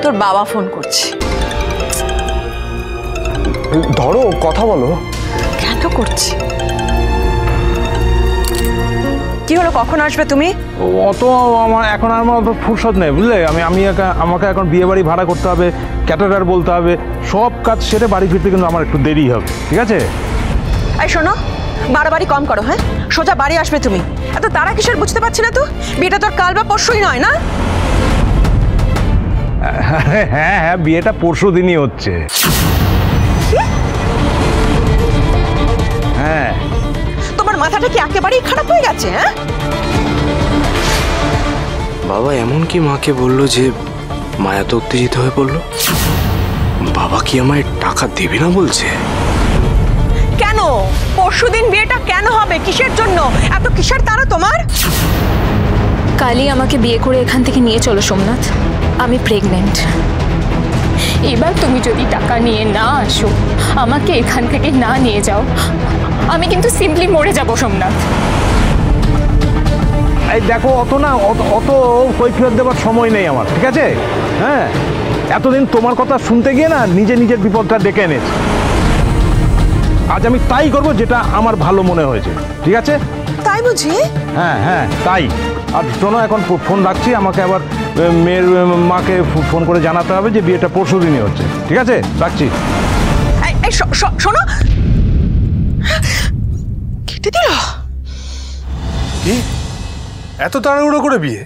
তোর বাবা ফোন করছে। ধরো, কথা বলো। কেন করছি? কি হলো, কখন আসবে তুমি? অত আমার এখন আমার অত ফুরসত নেই, বুঝলে। আমাকে এখন বিয়ে বাড়ি ভাড়া করতে হবে, ক্যাটারার বলতে হবে, সব কাজ সেরে বাড়ি ফিরতে কিন্তু আমার একটু দেরি হবে, ঠিক আছে? এই শোনো, বাড়াবাড়ি কম করো। হ্যাঁ, সোজা বাড়ি আসবে তুমি। এত তারা কিসের বুঝতে পারছি না তো। বিয়েটা তোর কাল বা পরশুই নয় না? হ্যাঁ হ্যাঁ, বিয়েটা পরশু দিনই হচ্ছে। হ্যাঁ। তোমার মাথাটা কি একেবারেই খারাপ হয়ে গেছে? হ্যাঁ, বাবা এমন কি মাকে বললো যে মায়া তো উত্তেজিত হয়ে পড়লো? বাবা কি আমায় টাকা দেবে না বলছে? কেন পরশুদিন বিয়েটা কেন হবে? কিসের জন্য এত কিসের তারা তোমার? কালই আমাকে বিয়ে করে এখান থেকে নিয়ে চলো সোমনাথ, আমি প্রেগনেন্ট। এবার তুমি যদি টাকা নিয়ে না আসো, আমাকে এখান থেকে না নিয়ে যাও, আমি কিন্তু সিম্পলি মরে যাব সোমনাথ। এই দেখো, অত কৈফিয়ত দেওয়ার সময় নেই আমার, ঠিক আছে? হ্যাঁ, এতদিন তোমার কথা শুনতে গিয়ে না নিজের বিপদটা ডেকে এনেছি। আজ আমি তাই করব যেটা আমার ভালো মনে হয়েছে, ঠিক আছে? তাই বুঝি? হ্যাঁ হ্যাঁ, তাই। আর শোনো, এখন ফোন রাখছি। আমাকে আবার মেয়ের মাকে ফোন করে জানাতে হবে যে বিয়েটা পরশু দিনই হচ্ছে, ঠিক আছে? রাখছি। শোনো, কেটে দিল। কি এত তাড়াহুড়ো করে বিয়ে?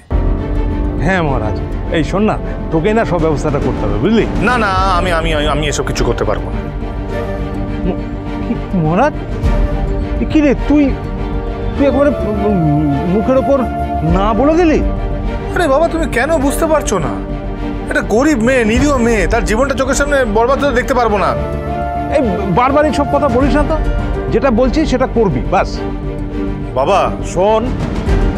হ্যাঁ মহারাজ, এই শোন না, তোকেই না সব ব্যবস্থাটা করতে হবে, বুঝলি? না না, আমি আমি আমি এসব কিছু করতে পারবো না। মহারাজ, কি রে তুই একবারে মুখের ওপর না বলে দিলি? আরে বাবা, তুমি কেন বুঝতে পারছো না? একটা গরিব মেয়ে, নিরীহ মেয়ে, তার জীবনটা চোখের সামনে বরবাদ হতে দেখতে পারবো না। এই বারবারই সব কথা বলিস না তো, যেটা বলছি সেটা করবি, বাস। বাবা শোন,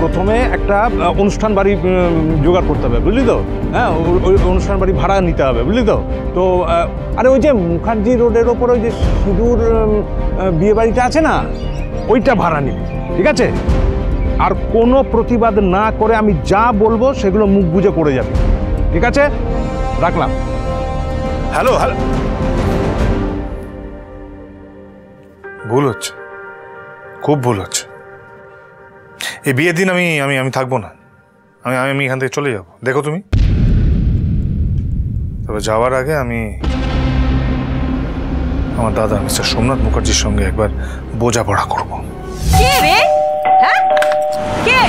প্রথমে একটা অনুষ্ঠান বাড়ি জোগাড় করতে হবে, বুঝলি তো? হ্যাঁ, ওই অনুষ্ঠান বাড়ি ভাড়া নিতে হবে, বুঝলি তো? তো আরে ওই যে মুখার্জি রোডের ওপর ওই যে সিঁদুর বিয়ে বাড়িটা আছে না, ওইটা ভাড়া নিবি, ঠিক আছে? আর কোনো প্রতিবাদ না করে আমি যা বলবো সেগুলো মুখ বুজে করে যাবি, ঠিক আছে? রাখলাম। হ্যালো হ্যালো, ভুল হচ্ছে, খুব ভুল হচ্ছে। এই বিয়ের দিন আমি আমি আমি থাকবো না। আমি এখান থেকে চলে যাব। দেখো তুমি, তবে যাওয়ার আগে আমি আমার দাদা মিস্টার সোমনাথ মুখার্জির সঙ্গে একবার বোঝাপড়া করবো। কে রে? হ্যাঁ, কে?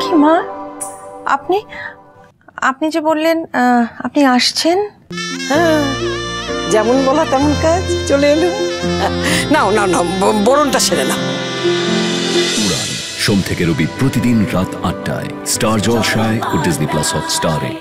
কি মা, আপনি যে বললেন আপনি আসছেন? হ্যাঁ, যেমন বলা তেমন কাজ, চলে এলো। নাও নাও নাও, বরণটা সেরে নাও। উড়ান সোম থেকে রবি প্রতিদিন রাত ৮টায় স্টার জলসায় ও ডিজনি প্লাস হটস্টারে।